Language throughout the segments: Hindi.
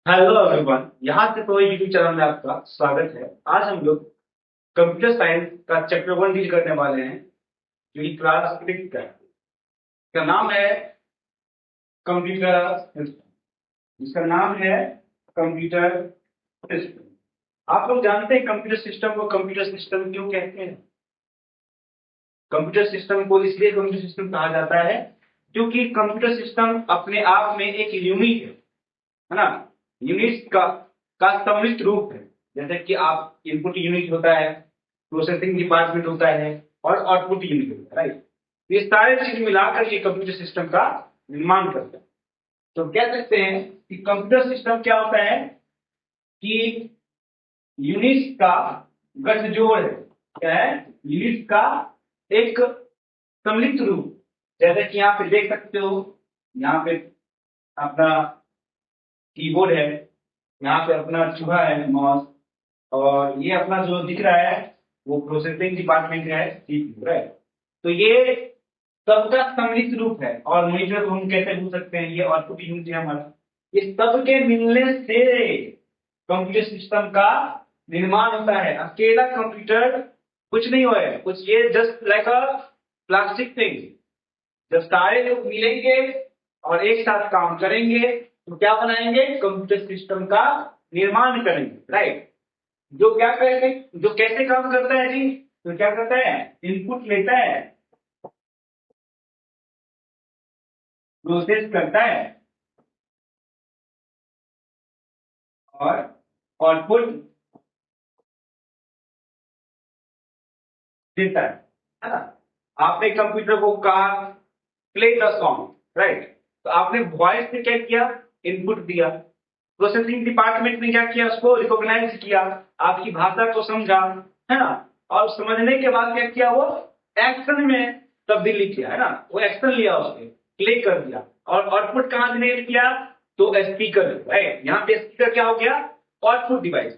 हेलो एवरीवन, यहाँ से तो यूट्यूब चैनल में आपका स्वागत है। आज हम लोग कंप्यूटर साइंस का चैप्टर 1 डील करने वाले हैं, जो कि क्लास 6 का है। इसका नाम है कंप्यूटर सिस्टम। इसका नाम है कंप्यूटर सिस्टम। आप लोग जानते हैं कंप्यूटर सिस्टम को कंप्यूटर सिस्टम क्यों कहते हैं? कंप्यूटर सिस्टम को इसलिए कंप्यूटर सिस्टम कहा जाता है क्योंकि कंप्यूटर सिस्टम अपने आप में एक यूनिट है ना। यूनिट्स का सम्मिलित रूप है। जैसे कि आप इनपुट यूनिट होता है, प्रोसेसिंग डिपार्टमेंट होता है और आउटपुट यूनिट होता है, राइट। ये सारे चीज मिलाकर ये कंप्यूटर सिस्टम का निर्माण करते हैं। तो कह सकते हैं कि कंप्यूटर सिस्टम क्या होता है कि यूनिट्स का गठजोड़ है। क्या है? यूनिट्स का एक सम्मिलित रूप। जैसे कि यहाँ पे देख सकते हो, यहाँ पे अपना कीबोर्ड है, यहाँ पे अपना चूहा है माउस, और ये अपना जो दिख रहा है वो प्रोसेसिंग डिपार्टमेंट है, सीपीयू, राइट। तो ये सबका सम्मिलित रूप है। और मॉनिटर को हम कैसे भूल सकते हैं, ये आउटपुट यूनिट है हमारा। इस सब के मिलने से कंप्यूटर सिस्टम का निर्माण होता है। अकेला कंप्यूटर कुछ नहीं होगा, कुछ ये जस्ट लाइक अ प्लास्टिक थिंग। जब सारे लोग मिलेंगे और एक साथ काम करेंगे तो क्या बनाएंगे? कंप्यूटर सिस्टम का निर्माण करेंगे, राइट। जो क्या करेंगे, जो कैसे काम करता है जी? तो क्या करता है? इनपुट लेता है, प्रोसेस करता है और आउटपुट देता है ना। आपने कंप्यूटर को कहा प्ले द सॉन्ग, राइट। तो आपने वॉइस से क्या किया? इनपुट दिया। प्रोसेसिंग डिपार्टमेंट ने क्या किया? उसको रिकॉग्नाइज किया, आपकी भाषा को समझा, है ना। और समझने के बाद क्या किया? वो एक्शन में तब्दीली किया, है ना। वो एक्शन लिया, उसने प्ले कर दिया। और आउटपुट कहां जनरेट किया? तो स्पीकर, राइट। यहाँ पे स्पीकर क्या हो गया? Output device.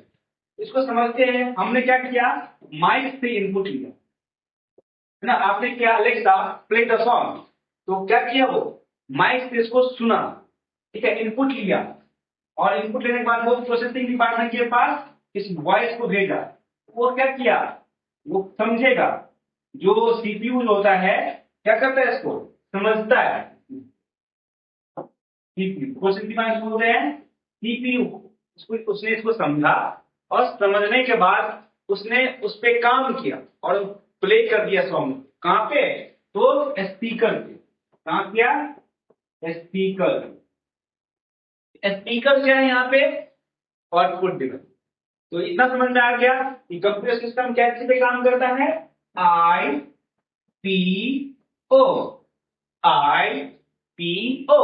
इसको समझते हैं। हमने क्या किया? माइक से इनपुट लिया, है ना। आपने क्या? Alexa play the song. तो क्या किया? वो माइक से इसको सुना, ठीक है, इनपुट लिया। और इनपुट लेने के बाद वो प्रोसेसिंग डिपार्टमेंट के पास इस वॉइस को भेजा। वो क्या किया? वो समझेगा। जो सीपीयू होता है क्या करता है? इसको समझता है। सीपीयू प्रोसेसिंग डिवाइस बोलते हैं सीपीयू। उसने इसको समझा और समझने के बाद उसने उस पर काम किया और प्ले कर दिया सॉन्ग। कहां पे? तो स्पीकर पे। कहां किया? स्पीकर। स्पीकर क्या है यहाँ पे? Output device. तो इतना समझ में आ गया कि कंप्यूटर सिस्टम कैसे पे काम करता है? I P O. I P O.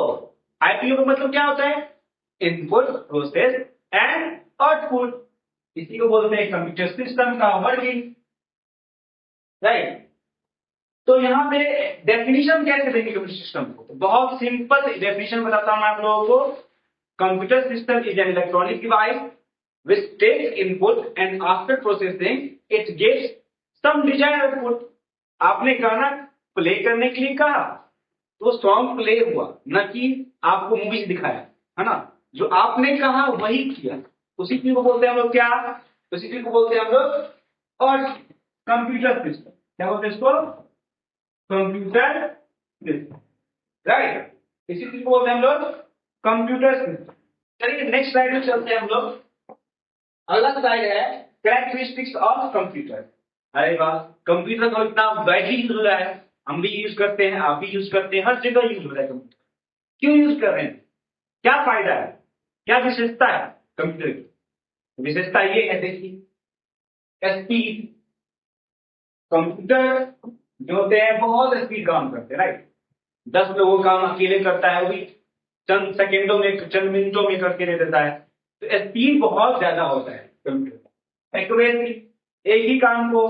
IPO का मतलब क्या होता है? Input, process and output. इसी को बोलते हैं कंप्यूटर सिस्टम का वर्किंग, राइट। तो यहाँ पे डेफिनेशन कैसे देंगे कंप्यूटर सिस्टम को? तो बहुत सिंपल डेफिनेशन बताता हूं आप लोगों को। Computer system is an electronic device which takes input and after processing it gives some desired output। आपने गाना प्ले करने के लिए कहा तो सॉन्ग प्ले हुआ, न कि आपको मूवीज दिखाया, है ना। जो आपने कहा वही किया। उसी चीज को बोलते हैं हम लोग क्या? उसी चीज को बोलते हैं हम लोग और कंप्यूटर सिस्टम। क्या बोलते हैं इसको? Computer system, right. इसी चीज को बोलते हैं हम लोग कंप्यूटर सिस्टम। चलिए नेक्स्ट स्लाइड में चलते हैं हम लोग। अगला स्लाइड है कैरेक्टरिस्टिक्स ऑफ कंप्यूटर। अरे वाह, कंप्यूटर तो इतना वाइडली यूज हो रहा है, हम भी यूज करते हैं, आप भी यूज करते हैं, हर जगह यूज हो रहा है कंप्यूटर। क्यों यूज कर रहे हैं? क्या फायदा है? क्या विशेषता है कंप्यूटर की? विशेषता ये है, देखिए, स्पीड। कंप्यूटर जो होते हैं बहुत स्पीड काम करते हैं, राइट। 10 लोगों का काम अकेले करता है, वो भी चंद सेकेंडों में, चंद मिनटों में करके दे देता है। तो स्पीड बहुत ज्यादा होता है कंप्यूटर। एक्यूरेसी, एक ही काम को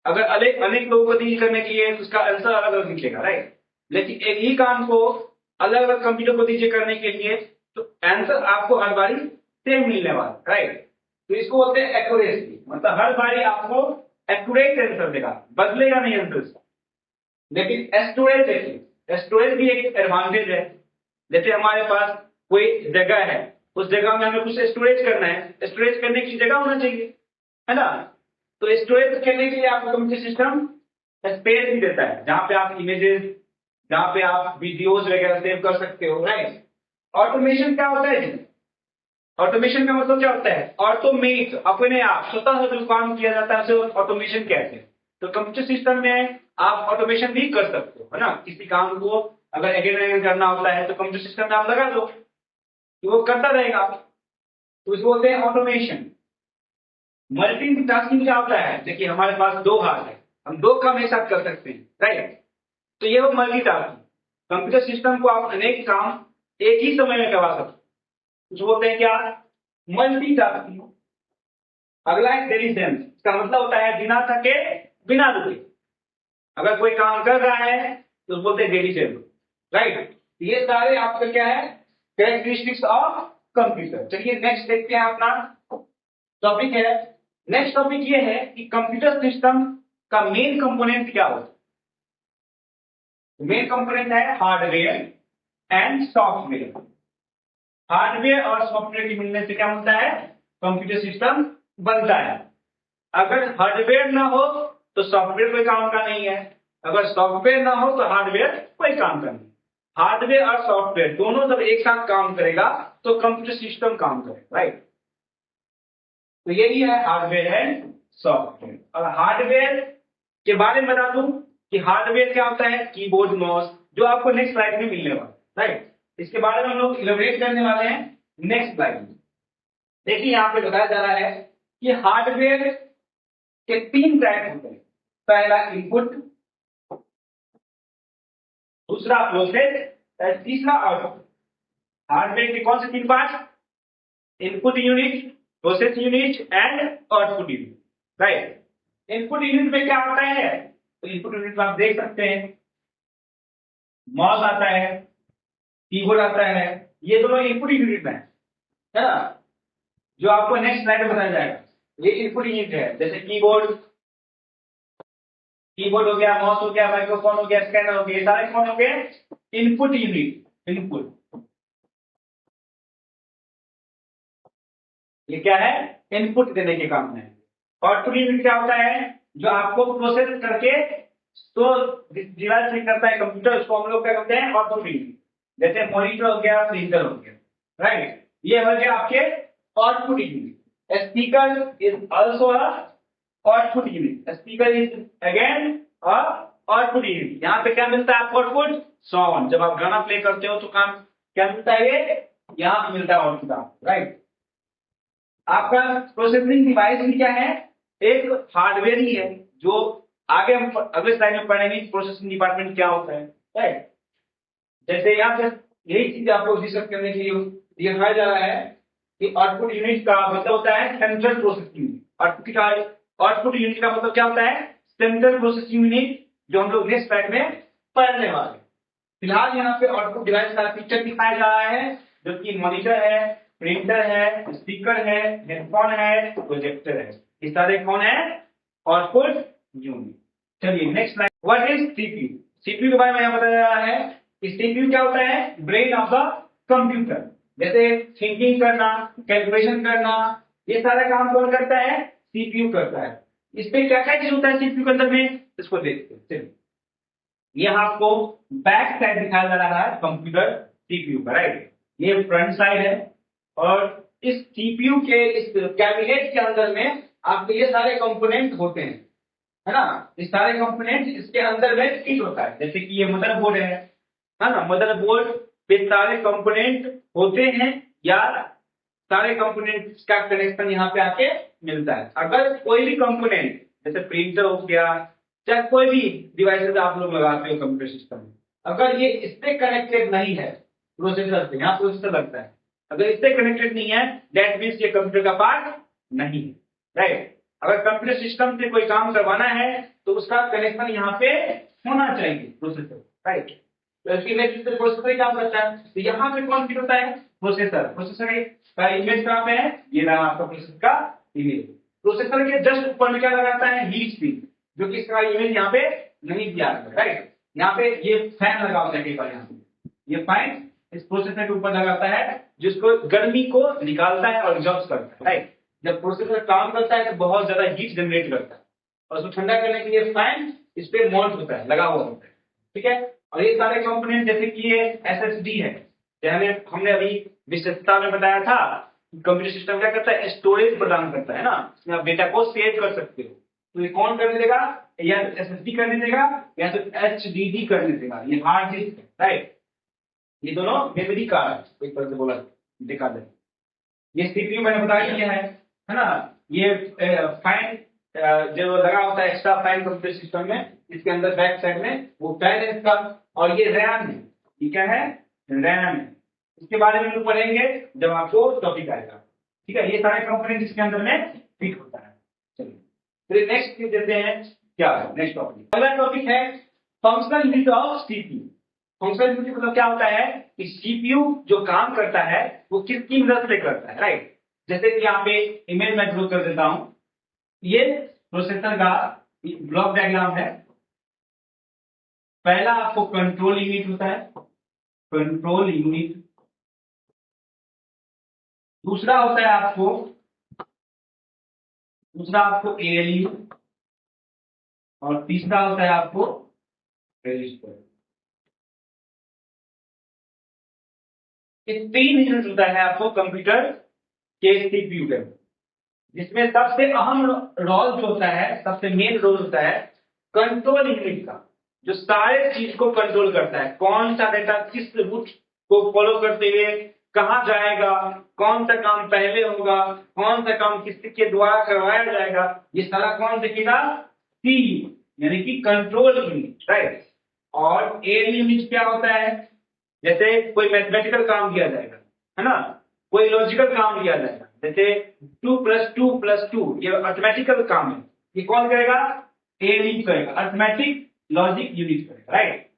अगर अनेक अनेक लोगों को डील करने के लिए उसका आंसर अलग अलग निकलेगा, राइट। लेकिन एक ही काम को अलग अलग कंप्यूटर को दीजिए करने के लिए तो आंसर आपको हर बारी सेम मिलने वाला, राइट। तो इसको बोलते हैं एक्यूरेसी। मतलब हर बारी आपको एक्यूरेट आंसर देगा, बदलेगा नहीं आंसर। लेकिन स्टोरेज, देखिए, स्टोरेज भी एक एडवांटेज है। जैसे हमारे पास कोई जगह है, उस जगह में हमें कुछ स्टोरेज करना है, स्टोरेज करने की जगह होना चाहिए, है ना। तो स्टोरेज करने के लिए आपको कंप्यूटर सिस्टम स्पेस भी देता है, जहां पे आप इमेजेस, जहां पे आप वीडियोस वगैरह सेव कर सकते हो, राइट। ऑटोमेशन क्या होता है? ऑटोमेशन का मतलब क्या होता है? ऑटोमेट, अपने आप स्वतः जो काम किया जाता है उसे ऑटोमेशन कहते हैं। तो कंप्यूटर सिस्टम में आप ऑटोमेशन भी कर सकते हो, है ना। किसी काम को अगर अगेन करना होता है तो कंप्यूटर सिस्टम में आप लगा दो, तो वो करता रहेगा, तो इसे बोलते हैं ऑटोमेशन। मल्टीटास्किंग क्या होता है? देखिए हमारे पास दो हाथ है, हम दो काम एक साथ कर सकते हैं, राइट। तो ये वो मल्टीटास्किंग। कंप्यूटर सिस्टम को आप अनेक काम एक ही समय में करवा सकते हो, जो बोलते हैं क्या? मल्टीटास्किंग। अगला है डिलीजेंस, इसका मतलब होता है बिना थके बिना रुके अगर कोई काम कर रहा है तो उसको बोलते हैं डिलीजेंस, राइट। ये सारे आपका क्या है? Characteristics of computer. चलिए नेक्स्ट देखते हैं, अपना टॉपिक है, नेक्स्ट टॉपिक ये है कि कंप्यूटर सिस्टम का मेन कंपोनेंट क्या होता है। मेन कंपोनेंट है हार्डवेयर एंड सॉफ्टवेयर। हार्डवेयर और सॉफ्टवेयर के मिलने से क्या होता है? कंप्यूटर सिस्टम बनता है। अगर हार्डवेयर ना हो तो सॉफ्टवेयर कोई काम का नहीं है, अगर सॉफ्टवेयर ना हो तो हार्डवेयर कोई काम का नहीं। हार्डवेयर और सॉफ्टवेयर दोनों जब एक साथ काम करेगा तो कंप्यूटर सिस्टम काम करेगा, राइट। तो यही है हार्डवेयर एंड सॉफ्टवेयर। और हार्डवेयर के बारे में बता दूं कि हार्डवेयर क्या होता है? कीबोर्ड, माउस, जो आपको नेक्स्ट स्लाइड में मिलने वाला, राइट। इसके बारे में हम लोग इलेबोरेट करने वाले हैं नेक्स्ट स्लाइड में। देखिए यहां पे बताया जा रहा है कि हार्डवेयर के तीन टाइप होते हैं। पहला इनपुट, दूसरा प्रोसेस और तीसरा आउटपुट। हार्डवेयर के कौन से तीन part? Input unit, process unit and output unit, right. Input unit में क्या होता है? तो इनपुट यूनिट में आप देख सकते हैं माउस आता है, कीबोर्ड आता है, ये दोनों इनपुट यूनिट में है ना, जो आपको नेक्स्ट स्लाइड में बताया जाएगा। ये इनपुट यूनिट है, जैसे कीबोर्ड, कीबोर्ड हो गया, माउस हो गया, माइक्रोफोन हो गया, स्कैनर हो गया, ये सारे कौन हो गए? Input unit. इनपुट ये क्या है? इनपुट देने के काम है। आउटपुट यूनिट क्या होता है? जो आपको प्रोसेस करके तो डिवाइस में करता है कंप्यूटर, उसको हम लोग क्या करते हैं? Output unit. जैसे मॉनिटर हो गया, प्रिंटर हो गया, राइट। ये हो गया आपके output unit. Speaker is also a output unit. Speaker is again a output unit. यहाँ पे क्या मिलता है आपको? Output sound. जब आप गाना प्ले करते हो तो काम क्या मिलता है? ये यहाँ पे मिलता है आउटपुट आपको, राइट। आपका प्रोसेसिंग डिवाइस भी क्या है? एक हार्डवेयर ही है, जो आगे हम अगले स्लाइड में पढ़ेंगे प्रोसेसिंग डिपार्टमेंट क्या होता है, राइट। जैसे यहाँ पे यही चीज आपको डिस्कस करने के लिए दिखाया जा रहा है कि आउटपुट यूनिट का मतलब होता है central processing unit. Output unit का मतलब क्या होता है? सेंट्रल प्रोसेसिंग यूनिट, जो हम लोग नेक्स्ट स्लाइड में पढ़ने वाले। फिलहाल यहाँ पे आउटपुट डिवाइस का पिक्चर दिखाया जा रहा है, जो कि मॉनिटर है, प्रिंटर है, स्पीकर है, हेडफोन है, प्रोजेक्टर है। ये सारे कौन है? Output unit. चलिए next slide. What is CPU? CPU के बारे में यहाँ बताया जा रहा है कि सीपीयू क्या होता है? Brain of the computer. जैसे थिंकिंग करना, कैलकुलेशन करना, ये सारा काम कौन करता है? सीपीयू करता है। इस पे क्या क्या चीज होता है सीपीयू के अंदर में? इसको देखते हैं। चलिए यह आपको बैक साइड दिखाया जा रहा है कंप्यूटर सीपीयू का, राइट। ये फ्रंट साइड है, और इस सीपीयू के इस कैबिनेट के अंदर में आपके ये सारे कंपोनेंट होते हैं, है ना। इस सारे कंपोनेंट इसके अंदर में फिट होता है। जैसे कि ये मदरबोर्ड है ना। मदरबोर्ड पे सारे कंपोनेंट होते हैं, या सारे कंपोनेंट का कनेक्शन यहाँ पे आके मिलता है। अगर कोई भी कंपोनेंट जैसे प्रिंटर हो गया, चाहे कोई भी डिवाइसेस आप लोग लगाते हो कंप्यूटर सिस्टम में, अगर ये इससे कनेक्टेड नहीं है प्रोसेसर से, यहाँ प्रोसेसर लगता है, अगर इससे कनेक्टेड नहीं है दैट मीन्स ये कंप्यूटर का पार्ट नहीं है, राइट। अगर कंप्यूटर सिस्टम से कोई काम करवाना है तो उसका कनेक्शन यहाँ पे होना चाहिए प्रोसेसर, राइट। तो इसकी वजह से प्रोसेसर काम करता है। तो यहाँ पे कौन फिट होता है? प्रोसेसर। प्रोसेसर का इमेज कहाँ पे है? ये रहा आपका प्रोसेसर का इमेज। प्रोसेसर के जस्ट ऊपर में क्या लगाता है? हीट सिंक, जो कि इसका इमेज यहाँ पे नहीं दिया है, राइट। यहाँ पे ये फैन लगा होता है कई बार, यहाँ पे ये फैन इस प्रोसेसर के ऊपर लगाता है जिसको गर्मी को निकालता है और एग्जॉस्ट करता है, राइट। जब प्रोसेसर काम करता है तो बहुत ज्यादा हीट जनरेट करता है और उसको ठंडा करने के लिए फैन इस पे माउंट होता है, लगा हुआ होता है, ठीक है। और ये सारे कंपोनेंट जैसे कि ये SSD है, जैसे हमने अभी विशेषता में बताया था, कंप्यूटर सिस्टम क्या करता है, स्टोरेज प्रदान करता है ना, इसमें आप डेटा को सेव कर सकते हो। तो ये कौन करने देगा, या तो SSD करने देगा या तो HDD करने देगा, ये हार्ड डिस्क है, राइट। ये दोनों मेमोरी कार्ड एक तरह से बोला दिखा दे। ये CPU मैंने बता दिया है ना। ये फैन जो लगा होता है, एक्स्ट्रा फैन कंप्यूटर सिस्टम में, इसके अंदर बैक साइड में वो फैन है इसका। और ये रैम है, ये क्या है, रैम है। इसके बारे में हम पढ़ेंगे जब आपको टॉपिक आएगा, ठीक है। ये सारे कंपोनेंट इसके अंदर में फिट होता है। चलिए फिर नेक्स्ट देते हैं, क्या है नेक्स्ट टॉपिक। अगला टॉपिक है functional unit of CPU। Functional unit मतलब क्या होता है कि CPU जो काम करता है वो किसकी मदद से करता है, राइट। जैसे कि यहाँ पे इमेज में ड्रॉ कर देता हूं, ये प्रोसेसर का ब्लॉक डायग्राम है। पहला आपको कंट्रोल यूनिट होता है, कंट्रोल यूनिट। दूसरा होता है आपको ALU, और तीसरा होता है आपको रजिस्टर। ये 3 यूनिट होता है आपको कंप्यूटर के CPU के, जिसमें सबसे अहम रोल जो होता है, सबसे मेन रोल होता है कंट्रोल यूनिट का, जो सारे चीज को कंट्रोल करता है। कौन सा डेटा किस रूट को फॉलो करते हुए कहां जाएगा, कौन सा काम पहले होगा, कौन सा काम किसके द्वारा करवाया जाएगा, ये सारा कौन देखेगा, CPU यानी कि कंट्रोल यूनिट, राइट। और ALU यूनिट क्या होता है, जैसे कोई मैथमेटिकल काम किया जाएगा, है ना, कोई लॉजिकल काम किया जाएगा, जैसे 2 + 2 + 2, ये अर्थमेटिकल काम है, ये कौन करेगा, ALU करेगा, अर्थमेटिक लॉजिक यूनिट करेगा, राइट।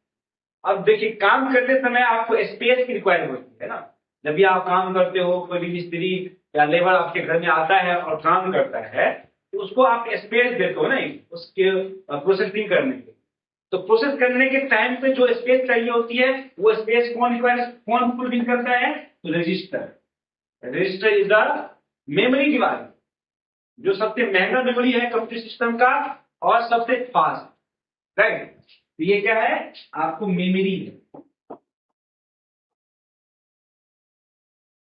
अब देखिए काम करते समय आपको स्पेस की रिक्वायरमेंट होती है ना। जब भी आप काम करते हो, कोई भी मिस्त्री या लेबर आपके घर में आता है और काम करता है, तो उसको आप स्पेस देते हो ना उसके प्रोसेसिंग करने के। तो प्रोसेस करने के टाइम पे जो स्पेस चाहिए होती है, वो स्पेस कौन फुलफिल करता है, तो register. Register is the memory device, जो सबसे महंगा मेमोरी है कंप्यूटर सिस्टम का और सबसे फास्ट, राइट। तो ये क्या है, आपको मेमोरी है।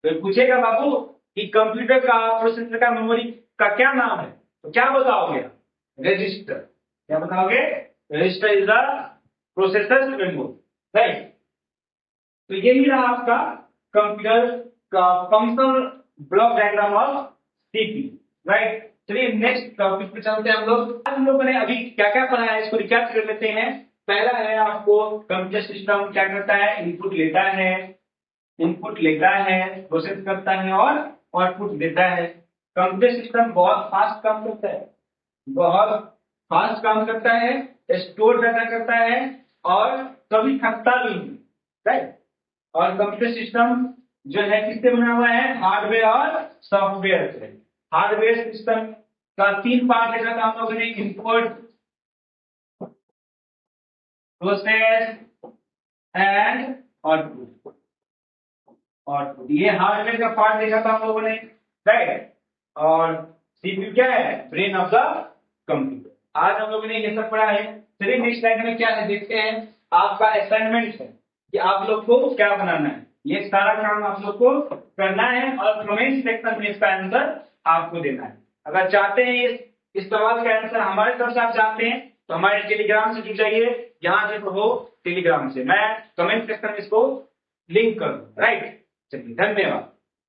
तो पूछेगा बाबू कि कंप्यूटर का प्रोसेसर का मेमोरी का क्या नाम है, तो क्या बताओगे, रजिस्टर। क्या बताओगे, register is the processor memory, right. तो यही रहा आपका कंप्यूटर का functional block diagram of CPU, right. चलिए नेक्स्ट टॉपिक पे चलते हैं हम लोग। आज हम लोगों ने अभी क्या क्या पढ़ा है इसको रिकैप कर लेते हैं। पहला है आपको कंप्यूटर सिस्टम क्या करता है, इनपुट लेता है, प्रोसेस करता है और आउटपुट देता है। कंप्यूटर सिस्टम बहुत फास्ट काम करता है, बहुत फास्ट काम करता है, स्टोर डाटा करता है और कभी थकता भी नहीं, राइट। और कंप्यूटर सिस्टम जो है किससे बना हुआ है, हार्डवेयर और सॉफ्टवेयर से। हार्डवेयर सिस्टम का 3 पार्ट देखा था हम लोगों ने, इनपुट, प्रोसेस एंड आउटपुट। ये हार्डवेयर का पार्ट देखा था हम लोगों ने, राइट। और CPU क्या है, ब्रेन ऑफ द कंप्यूटर। आज हम लोगों ने ये सब पढ़ा है। चलिए नेक्स्ट स्लाइड में क्या है देखते हैं। आपका असाइनमेंट है कि आप लोग को क्या बनाना है, ये सारा काम आप लोग को करना है और कमेंट सेक्शन में इसका आंसर आपको देना है। अगर चाहते हैं इस सवाल का आंसर हमारे तरफ से आप चाहते हैं तो हमारे टेलीग्राम से जुड़ जाइए, यहाँ से हो टेलीग्राम से, मैं कमेंट सेक्शन में इसको लिंक कर दूं, राइट। चलिए धन्यवाद।